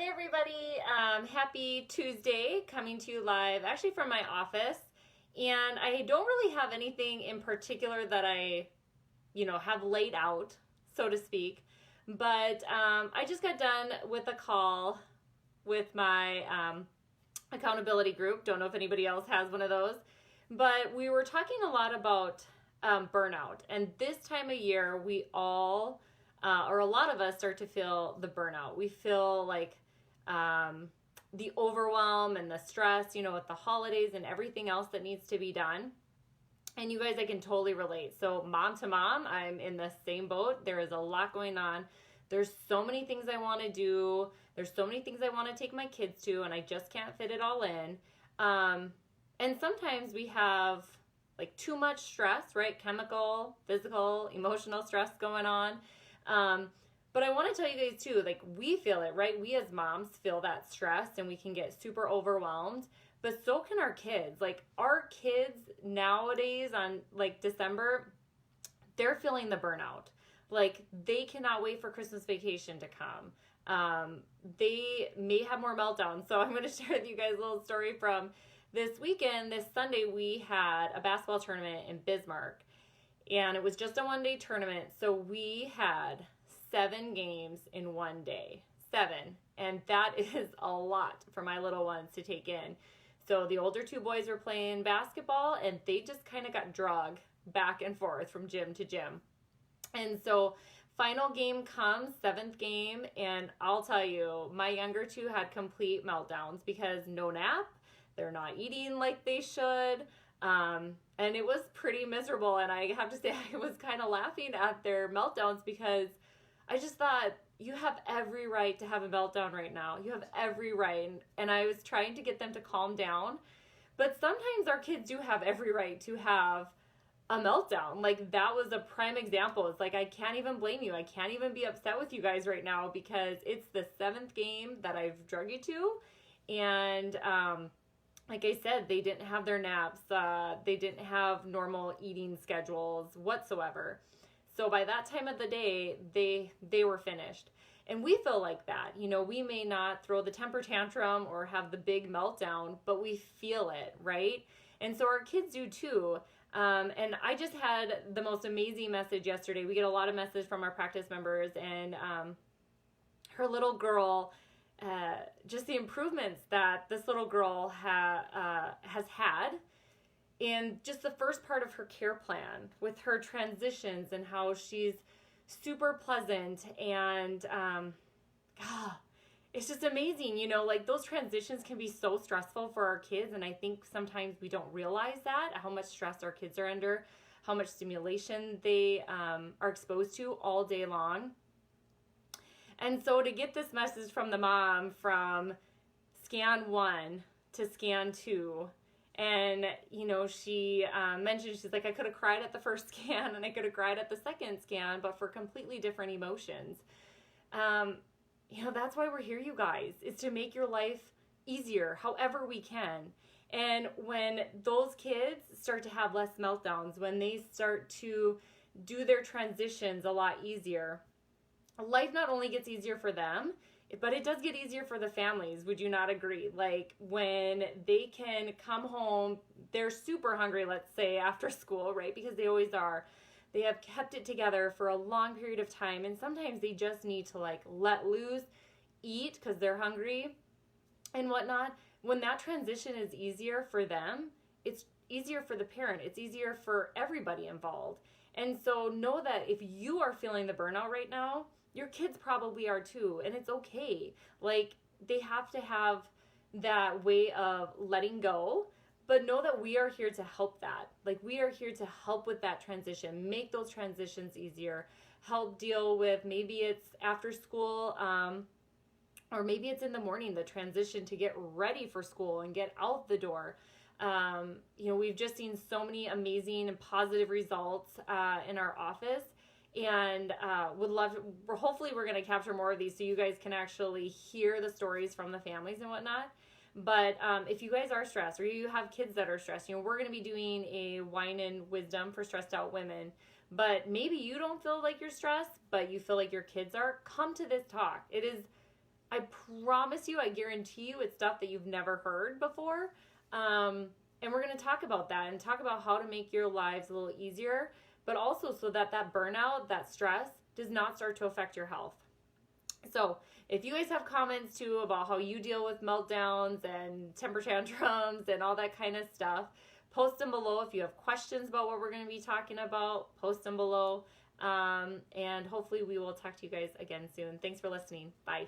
Hey everybody, happy Tuesday, coming to you live actually from my office. And I don't really have anything in particular that I have laid out, so to speak. But I just got done with a call with my accountability group. Don't know if anybody else has one of those. But we were talking a lot about burnout. And this time of year, we all, or a lot of us, start to feel the burnout. We feel like the overwhelm and the stress, with the holidays and everything else that needs to be done. And you guys, I can totally relate. So mom to mom, I'm in the same boat. There is a lot going on. There's so many things I want to do. There's so many things I want to take my kids to, and I just can't fit it all in. And sometimes we have like too much stress, right? Chemical, physical, emotional stress going on. But I want to tell you guys too, like we feel it, right? We as moms feel that stress and we can get super overwhelmed, but so can our kids. Like our kids nowadays on like December, they're feeling the burnout. Like they cannot wait for Christmas vacation to come. They may have more meltdowns. So I'm going to share with you guys a little story from this weekend. This Sunday, we had a basketball tournament in Bismarck, and it was just a one-day tournament. So we had 7 games in one day. 7. And that is a lot for my little ones to take in. So the older 2 boys were playing basketball, and they just kind of got dragged back and forth from gym to gym. And so final game comes, 7th game, and I'll tell you, my younger 2 had complete meltdowns because no nap, they're not eating like they should, and it was pretty miserable. And I have to say, I was kind of laughing at their meltdowns because I just thought, you have every right to have a meltdown right now. You have every right. And I was trying to get them to calm down. But sometimes our kids do have every right to have a meltdown. Like that was a prime example. It's like, I can't even blame you. I can't even be upset with you guys right now because it's the 7th game that I've drug you to. And like I said, they didn't have their naps. They didn't have normal eating schedules whatsoever. So by that time of the day, they were finished. And we feel like that. We may not throw the temper tantrum or have the big meltdown, but we feel it, right? And so our kids do too. And I just had the most amazing message yesterday. We get a lot of messages from our practice members, and her little girl, just the improvements that this little girl has had in just the first part of her care plan with her transitions and how she's super pleasant and it's just amazing, like those transitions can be so stressful for our kids, and I think sometimes we don't realize that, how much stress our kids are under, how much stimulation they are exposed to all day long. And so to get this message from the mom from scan 1 to scan 2, and, she mentioned, she's like, I could have cried at the first scan and I could have cried at the second scan, but for completely different emotions. That's why we're here, you guys, is to make your life easier however we can. And when those kids start to have less meltdowns, when they start to do their transitions a lot easier, life not only gets easier for them, but it does get easier for the families. Would you not agree? Like when they can come home, they're super hungry, let's say after school, right? Because they always are. They have kept it together for a long period of time. And sometimes they just need to like let loose, eat because they're hungry and whatnot. When that transition is easier for them, it's easier for the parent. It's easier for everybody involved. And so know that if you are feeling the burnout right now, your kids probably are too, and it's okay. Like they have to have that way of letting go, but know that we are here to help that. Like we are here to help with that transition, make those transitions easier, help deal with, maybe it's after school, or maybe it's in the morning, the transition to get ready for school and get out the door. We've just seen so many amazing and positive results in our office. And would love to, hopefully we're going to capture more of these so you guys can actually hear the stories from the families and whatnot. But if you guys are stressed or you have kids that are stressed, we're going to be doing a wine and wisdom for stressed out women. But maybe you don't feel like you're stressed, but you feel like your kids are, come to this talk. It is I promise you, I guarantee you, it's stuff that you've never heard before. And we're going to talk about that and talk about how to make your lives a little easier, but also so that that burnout, that stress, does not start to affect your health. So if you guys have comments too about how you deal with meltdowns and temper tantrums and all that kind of stuff, post them below. If you have questions about what we're going to be talking about, post them below. And hopefully we will talk to you guys again soon. Thanks for listening. Bye.